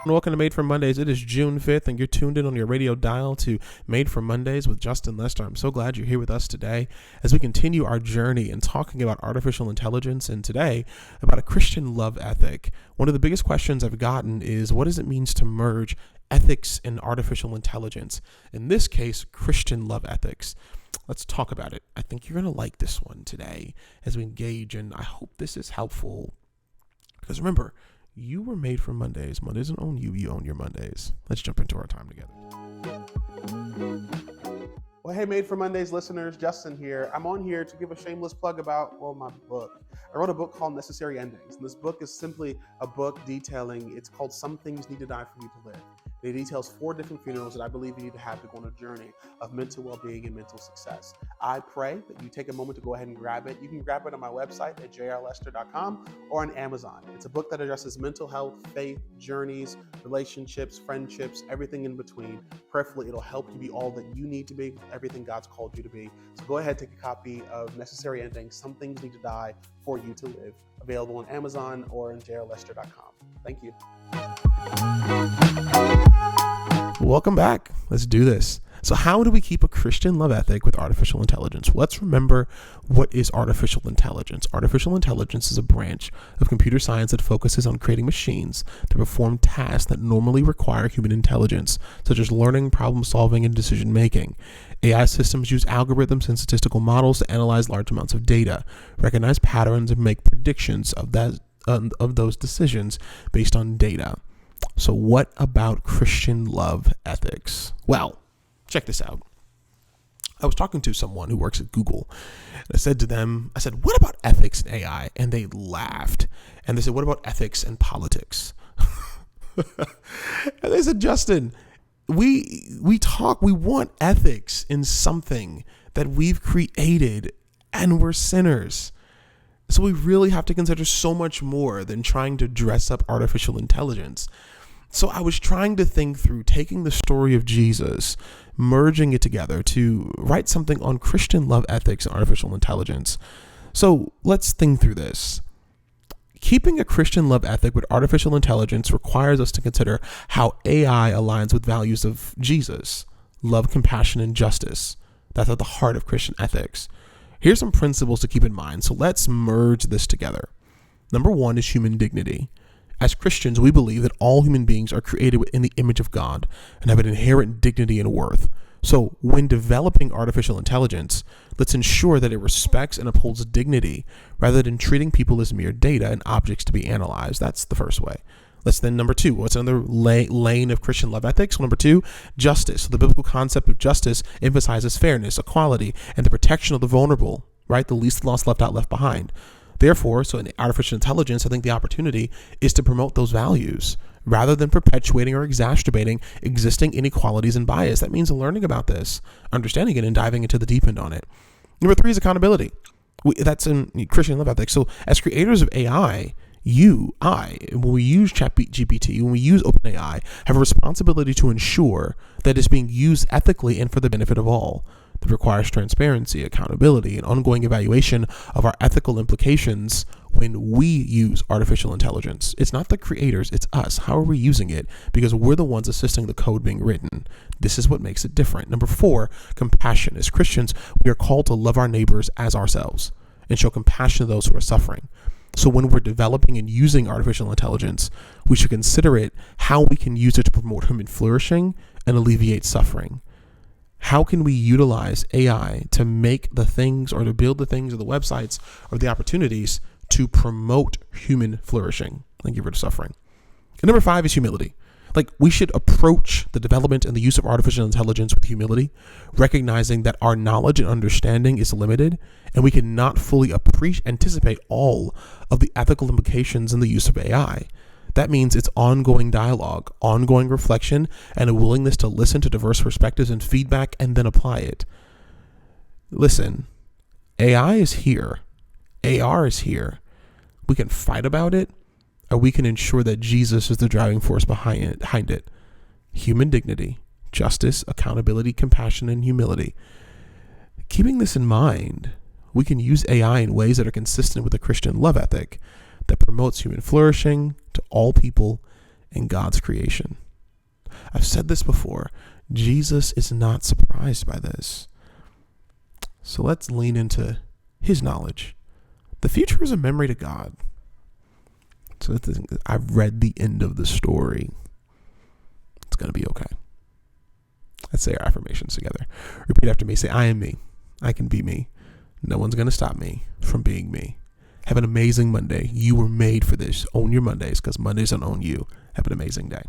And welcome to Made for Mondays. It is June 5th, and you're tuned in on your radio dial to Made for Mondays with Justin Lester. I'm so glad you're here with us today as we continue our journey in talking about artificial intelligence, and today about a Christian love ethic. One of the biggest questions I've gotten is, what does it mean to merge ethics and artificial intelligence? In this case, Christian love ethics. Let's talk about it. I think you're going to like this one today as we engage, and I hope this is helpful. Because remember, you were made for Mondays. Mondays don't own you. You own your Mondays. Let's jump into our time together. Well, hey, Made for Mondays listeners, Justin here. I'm on here to give a shameless plug about, my book. I wrote a book called Necessary Endings. And this book is simply a book detailing, it's called Some Things Need to Die for You to Live. It details 4 different funerals that I believe you need to have to go on a journey of mental well-being and mental success. I pray that you take a moment to go ahead and grab it. You can grab it on my website at jrlester.com or on Amazon. It's a book that addresses mental health, faith, journeys, relationships, friendships, everything in between. Prayerfully, it'll help you be all that you need to be, everything God's called you to be. So go ahead, take a copy of Necessary Endings, Some Things Need to Die for You to Live, available on Amazon or on jrlester.com. Thank you. Welcome back. Let's do this. So how do we keep a Christian love ethic with artificial intelligence? Let's remember, what is artificial intelligence? Artificial intelligence is a branch of computer science that focuses on creating machines to perform tasks that normally require human intelligence, such as learning, problem solving, and decision making. AI systems use algorithms and statistical models to analyze large amounts of data, recognize patterns, and make predictions of those decisions based on data. So what about Christian love ethics? Well, check this out. I was talking to someone who works at Google, and I said to them, what about ethics and AI? And they laughed. And they said, what about ethics and politics? And they said, Justin, we want ethics in something that we've created, and we're sinners. So we really have to consider so much more than trying to dress up artificial intelligence. So I was trying to think through taking the story of Jesus, merging it together to write something on Christian love ethics and artificial intelligence. So let's think through this. Keeping a Christian love ethic with artificial intelligence requires us to consider how AI aligns with values of Jesus: love, compassion, and justice. That's at the heart of Christian ethics. Here's some principles to keep in mind. So let's merge this together. Number 1 is human dignity. As Christians, we believe that all human beings are created in the image of God and have an inherent dignity and worth. So when developing artificial intelligence, let's ensure that it respects and upholds dignity rather than treating people as mere data and objects to be analyzed. That's the first way. Let's then, number 2, what's another lane of Christian love ethics? Number 2, justice. So the biblical concept of justice emphasizes fairness, equality, and the protection of the vulnerable, right? The least lost, left out, left behind. Therefore, so in artificial intelligence, I think the opportunity is to promote those values rather than perpetuating or exacerbating existing inequalities and bias. That means learning about this, understanding it, and diving into the deep end on it. Number 3 is accountability. That's in Christian love ethics. So as creators of AI, when we use ChatGPT, when we use OpenAI, have a responsibility to ensure that it's being used ethically and for the benefit of all. That requires transparency, accountability, and ongoing evaluation of our ethical implications when we use artificial intelligence. It's not the creators, it's us. How are we using it? Because we're the ones assisting the code being written. This is what makes it different. Number 4, compassion. As Christians, we are called to love our neighbors as ourselves and show compassion to those who are suffering. So when we're developing and using artificial intelligence, we should consider it how we can use it to promote human flourishing and alleviate suffering. How can we utilize AI to make the things or to build the things or the websites or the opportunities to promote human flourishing and get rid of suffering? And number 5 is humility. We should approach the development and the use of artificial intelligence with humility, recognizing that our knowledge and understanding is limited, and we cannot fully anticipate all of the ethical implications in the use of AI. That means it's ongoing dialogue, ongoing reflection, and a willingness to listen to diverse perspectives and feedback and then apply it. Listen, AI is here. AR is here. We can fight about it, or we can ensure that Jesus is the driving force behind it. Human dignity, justice, accountability, compassion, and humility. Keeping this in mind, we can use AI in ways that are consistent with a Christian love ethic that promotes human flourishing to all people in God's creation. I've said this before. Jesus is not surprised by this. So let's lean into his knowledge. The future is a memory to God. So I've read the end of the story. It's going to be okay. Let's say our affirmations together. Repeat after me. Say, I am me. I can be me. No one's going to stop me from being me. Have an amazing Monday. You were made for this. Own your Mondays because Mondays don't own you. Have an amazing day.